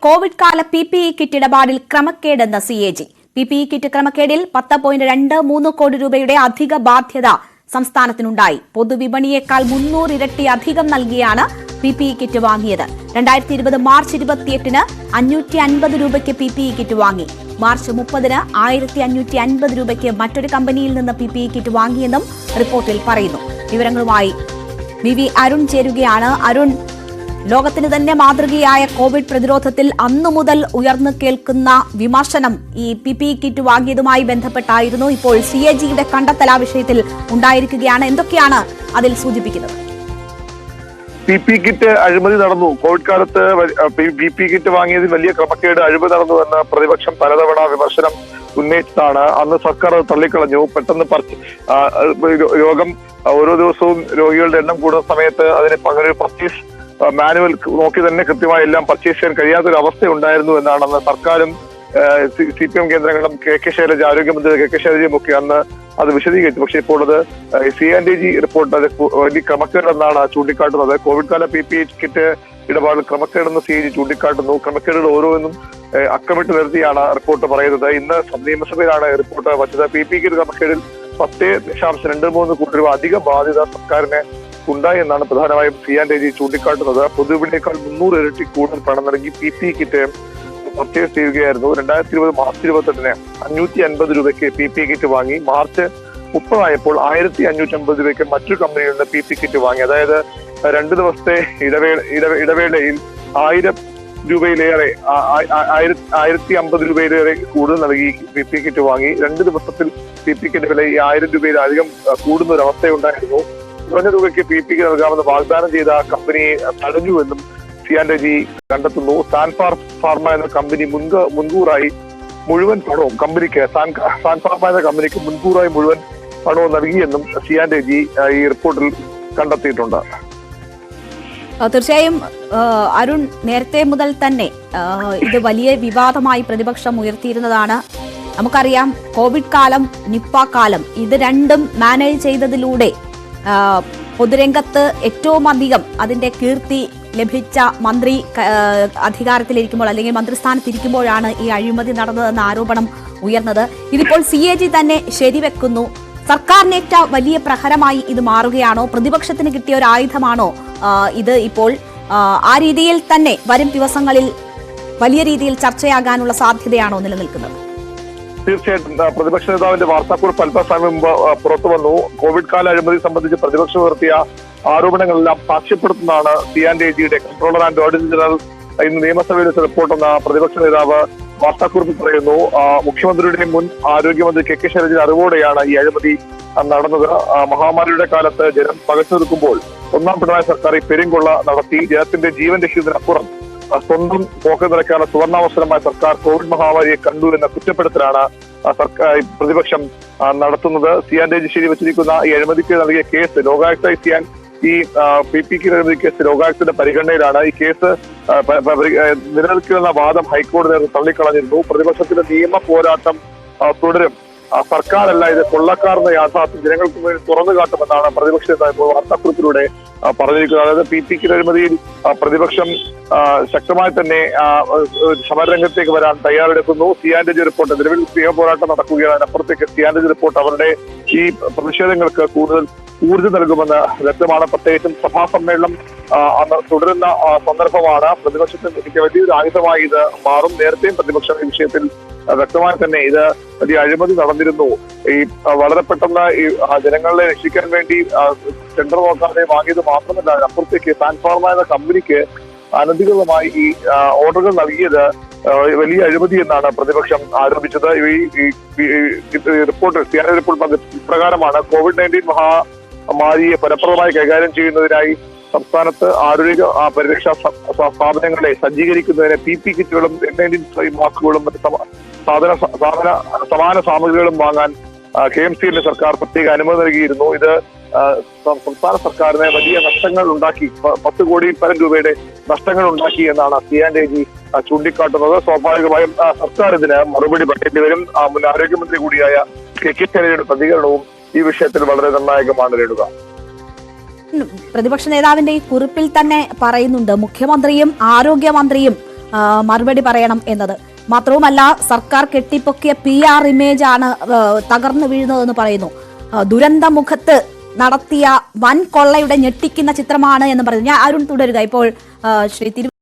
Covid കാല PPE kit ഇടപാടിൽ ക്രമക്കേടെന്ന് CAG. PPE kit ക്രമക്കേടിൽ 10.23 കോടി രൂപയുടെ അധിക ബാധ്യത സംസ്ഥാനത്തിനുണ്ടായി. പൊതുവിപണിയേക്കാൾ 300 ഇരട്ടി അധികം നൽകിയാണ് PPE കിറ്റ് വാങ്ങിയത്. 2020 മാർച്ച് 28-ന് 550 രൂപയ്ക്ക് PPE കിറ്റ് വാങ്ങി. മാർച്ച് 30-ന് 1550 രൂപയ്ക്ക് മറ്റൊരു കമ്പനിയിൽ നിന്ന് PPE കിറ്റ് വാങ്ങിയെന്നും റിപ്പോർട്ടിൽ പറയുന്നു. വിവരങ്ങളുമായി VV അരുൺ ചേരുകയാണ്. അരുൺ, ലോകത്തിന് തന്നെ മാതൃകയായ കോവിഡ് പ്രതിരോധത്തിൽ അന്നു മുതൽ ഉയർന്നു കേൾക്കുന്ന വിമർശനം ഈ PPE കിറ്റ് വാങ്ങിയതുമായി ബന്ധപ്പെട്ടായിരുന്നു. ഇപ്പോൾ CAGയുടെ കണ്ടെത്തൽ ആ വിഷയത്തിൽ ഉണ്ടായിരിക്കുകയാണ്. എന്തൊക്കെയാണ് അതിൽ സൂചിപ്പിക്കുന്നത്? PPE കിറ്റ് അഴിമതി നടന്നു. കോവിഡ് കാലത്ത് PPE കിറ്റ് വാങ്ങിയതിൽ വലിയ ക്രമക്കേട് അഴിമതി നടന്നു എന്ന് പ്രതിപക്ഷം പലതവണ വിമർശനം ഉന്നയിച്ചതാണ്. അന്ന് സർക്കാർ അത് തള്ളിക്കളഞ്ഞു. പെട്ടെന്ന് രോഗം ഓരോ ദിവസവും രോഗികളുടെ എണ്ണം കൂടുന്ന സമയത്ത് അതിന് പകരം പർച്ചേസ് മാനുവൽ നോക്കി തന്നെ കൃത്യമായി എല്ലാം പർച്ചേസ് ചെയ്യാൻ കഴിയാത്തൊരു അവസ്ഥ ഉണ്ടായിരുന്നു എന്നാണ് അന്ന് സർക്കാരും CPM കേന്ദ്രങ്ങളും KK ശൈലജ, ആരോഗ്യമന്ത്രി KK ശൈലജയും ഒക്കെ അന്ന് അത് വിശദീകരിച്ചു. പക്ഷേ ഇപ്പോൾ അത് CAG റിപ്പോർട്ട് അത് വലിയ ക്രമക്കേടെന്നാണ് ചൂണ്ടിക്കാട്ടുന്നത്. കോവിഡ് കാല PPE കിറ്റ് ഇടപാടിൽ ക്രമക്കേടെന്ന് CAG ചൂണ്ടിക്കാട്ടുന്നു. ക്രമക്കേടുകൾ ഓരോന്നും അക്കമിട്ട് നിർത്തിയാണ് റിപ്പോർട്ട് പറയുന്നത്. ഇന്ന് നിയമസഭയിലാണ് റിപ്പോർട്ട് വച്ചത്. PPE കിറ്റ് ക്രമക്കേടിൽ 10.23 കോടി രൂപ അധിക ബാധ്യത സർക്കാരിന് ഉണ്ടായി എന്നാണ് പ്രധാനമായും CAG ചൂണ്ടിക്കാട്ടുന്നത്. പൊതുവിപണിയേക്കാൾ 300 ഇരട്ടി കൂടുതൽ പണം നൽകി PPE കിറ്റ് പർച്ചേസ് ചെയ്യുകയായിരുന്നു. 2020 മാർച്ച് 28-ന് 550 രൂപയ്ക്ക് PPE കിറ്റ് വാങ്ങി. മാർച്ച് 30 ആയപ്പോൾ 1550 രൂപയ്ക്ക് മറ്റൊരു കമ്പനിയിൽ നിന്ന് PPE കിറ്റ് വാങ്ങി. അതായത് 2 ദിവസത്തെ ഇടവേളയിൽ 1000 രൂപയിലേറെ 1050 രൂപയിലേറെ കൂടുതൽ നൽകി PPE കിറ്റ് വാങ്ങി. 2 ദിവസത്തിൽ PPE കിറ്റ് വില 1000 രൂപയിലധികം കൂടുന്ന ഒരു അവസ്ഥയുണ്ടായിരുന്നു. കുറഞ്ഞ രൂപയ്ക്ക് PPE നൽകാമെന്ന് വാഗ്ദാനം ചെയ്ത കമ്പനിയെ തടഞ്ഞുവെന്നും CAG കണ്ടെത്തുന്നു. സാൻഫാർമ എന്ന കമ്പനി മുൻകൂറായി മുഴുവൻ പണവും സാൻഫാർമ എന്ന കമ്പനിക്ക് മുൻകൂറായി മുഴുവൻ പണവും നൽകിയെന്നും CAG ഈ റിപ്പോർട്ടിൽ കണ്ടെത്തിയിട്ടുണ്ട്. തീർച്ചയായും അരുൺ, നേരത്തെ മുതൽ തന്നെ ഇത് വലിയ വിവാദമായി പ്രതിപക്ഷം ഉയർത്തിയിരുന്നതാണ്. നമുക്കറിയാം, കോവിഡ് കാലം, നിപ്പ കാലം, ഇത് രണ്ടും മാനേജ് ചെയ്തതിലൂടെ പൊതുരംഗത്ത് ഏറ്റവും അധികം അതിന്റെ കീർത്തി ലഭിച്ച മന്ത്രി അധികാരത്തിലിരിക്കുമ്പോൾ അല്ലെങ്കിൽ മന്ത്രിസ്ഥാനത്തിരിക്കുമ്പോഴാണ് ഈ അഴിമതി നടന്നതെന്ന ആരോപണം ഉയർന്നത്. ഇതിപ്പോൾ CAG തന്നെ ശരിവെക്കുന്നു. സർക്കാരിനേറ്റ വലിയ പ്രഹരമായി ഇത് മാറുകയാണോ? പ്രതിപക്ഷത്തിന് കിട്ടിയ ഒരു ആയുധമാണോ ഇത്? ഇപ്പോൾ ആ രീതിയിൽ തന്നെ വരും ദിവസങ്ങളിൽ വലിയ രീതിയിൽ ചർച്ചയാകാനുള്ള സാധ്യതയാണോ നിലനിൽക്കുന്നത്? തീർച്ചയായിട്ടും പ്രതിപക്ഷ നേതാവിന്റെ വാർത്താക്കുറിപ്പ് അല്പസമയം മുമ്പ് പുറത്തു വന്നു. കോവിഡ് കാല അഴിമതി സംബന്ധിച്ച് പ്രതിപക്ഷം ഉയർത്തിയ ആരോപണങ്ങളെല്ലാം സാക്ഷ്യപ്പെടുത്തുന്നതാണ് CAGയുടെ കൺട്രോളർ ആൻഡ് ഓഡിറ്റർ ജനറൽ ഇന്ന് നിയമസഭയിൽ വെച്ച റിപ്പോർട്ടെന്ന് പ്രതിപക്ഷ നേതാവ് വാർത്താക്കുറിപ്പിൽ പറയുന്നു. മുഖ്യമന്ത്രിയുടെ മുൻ ആരോഗ്യമന്ത്രി KK ശൈലജയുടെ അറിവോടെയാണ് ഈ അഴിമതി നടന്നത്. മഹാമാരിയുടെ കാലത്ത് ജനം പകച്ചുനിൽക്കുമ്പോൾ ഒന്നാം പിണറായി സർക്കാർ ഈ പെരുങ്കൊള്ള നടത്തി. ജനത്തിന്റെ ജീവൻ രക്ഷിക്കുന്നതിനപ്പുറം സ്വന്തം പോക്ക് നിറയ്ക്കാനുള്ള സുവർണാവസരമായ സർക്കാർ കോവിഡ് മഹാമാരിയെ കണ്ടു എന്ന കുറ്റപ്പെടുത്തലാണ് പ്രതിപക്ഷം നടത്തുന്നത്. CAG ശരിവച്ചിരിക്കുന്ന ഈ അഴിമതിക്ക് നൽകിയ കേസ് ലോകായുക്ത ഈ PPE അഴിമതി കേസ് ലോകായുക്തയുടെ പരിഗണനയിലാണ്. ഈ കേസ് നിലനിൽക്കുന്ന വാദം ഹൈക്കോടതി നേതൃത്വം തള്ളിക്കളഞ്ഞിരുന്നു. പ്രതിപക്ഷത്തിന്റെ നിയമ പോരാട്ടം തുടരും. സർക്കാരല്ല ഇത് കൊള്ളക്കാരെന്ന യാഥാർത്ഥ്യം ജനങ്ങൾക്ക് വേണ്ടി തുറന്നു കാട്ടുമെന്നാണ് പ്രതിപക്ഷ നേതാവ് വാർത്താക്കുറിപ്പിലൂടെ പറഞ്ഞിരിക്കുന്നത്. അതായത് PPE അഴിമതിയിൽ പ്രതിപക്ഷം ശക്തമായി തന്നെ സമരരംഗത്തേക്ക് വരാൻ തയ്യാറെടുക്കുന്നു. CAG റിപ്പോർട്ട് നിലവിൽ നിയമ പോരാട്ടം നടക്കുകയാണ്. അതിനപ്പുറത്തേക്ക് CAG റിപ്പോർട്ട് അവരുടെ ഈ പ്രതിഷേധങ്ങൾക്ക് കൂടുതൽ ഊർജ്ജം നൽകുമെന്ന് വ്യക്തമാണ്. പ്രത്യേകിച്ചും സഭാ സമ്മേളനം തുടരുന്ന സന്ദർഭമാണ്. പ്രതിപക്ഷത്തിന് വലിയൊരു ആയുധമായി ഇത് മാറും. നേരത്തെയും പ്രതിപക്ഷം ഈ വിഷയത്തിൽ വ്യക്തമായി തന്നെ ഇത് വലിയ അഴിമതി നടന്നിരുന്നു. ഈ വളരെ പെട്ടെന്ന് ഈ ജനങ്ങളെ രക്ഷിക്കാൻ വേണ്ടി ടെൻഡർ നോക്കാതെ വാങ്ങിയത് മാത്രമല്ല, അതിനപ്പുറത്തേക്ക് സാൻഫാർമ എന്ന കമ്പനിക്ക് അനധികൃതമായി ഈ ഓർഡറുകൾ നൽകിയത് വലിയ അഴിമതി എന്നാണ് പ്രതിപക്ഷം ആരോപിച്ചത്. ഈ റിപ്പോർട്ട് CAG റിപ്പോർട്ട് ഇപ്രകാരമാണ്: COVID-19 മഹാമാരിയെ ഫലപ്രദമായി കൈകാര്യം ചെയ്യുന്നതിനായി സംസ്ഥാനത്ത് ആരോഗ്യ പരിരക്ഷാ സ്ഥാപനങ്ങളെ സജ്ജീകരിക്കുന്നതിന് PPE കിറ്റുകളും N95 മാസ്കുകളും മറ്റ് സമാന സാമഗ്രികളും വാങ്ങാൻ KMCL സർക്കാർ പ്രത്യേക അനുമതി നൽകിയിരുന്നു. ഇത് സംസ്ഥാന സർക്കാരിന് വലിയ നഷ്ടങ്ങൾ ഉണ്ടാക്കി, 10 കോടിയിൽ പരം രൂപയുടെ നഷ്ടങ്ങൾ ഉണ്ടാക്കി എന്നാണ് CAG ചൂണ്ടിക്കാട്ടുന്നത്. സ്വാഭാവികമായും സർക്കാർ ഇതിന് മറുപടി പറയേണ്ടി വരും. മുൻ ആരോഗ്യമന്ത്രി കൂടിയായ KK ശൈലജയുടെ പ്രതികരണവും ഈ വിഷയത്തിൽ വളരെ നിർണായകമാണ്. രേണുക, പ്രതിപക്ഷ നേതാവിന്റെ ഈ കുറിപ്പിൽ തന്നെ പറയുന്നുണ്ട്, മുഖ്യമന്ത്രിയും ആരോഗ്യമന്ത്രിയും മറുപടി പറയണം എന്നത്. മാത്രവുമല്ല, സർക്കാർ കെട്ടിപ്പൊക്കിയ PR ഇമേജ് ആണ് തകർന്നു വീഴുന്നതെന്ന് പറയുന്നു. ദുരന്തമുഖത്ത് നടത്തിയ വൻ കൊള്ളയുടെ ഞെട്ടിക്കുന്ന ചിത്രമാണ് എന്ന് പറയുന്നു. ഞാൻ അരുൺ തുടരുക. ഇപ്പോൾ ശ്രീ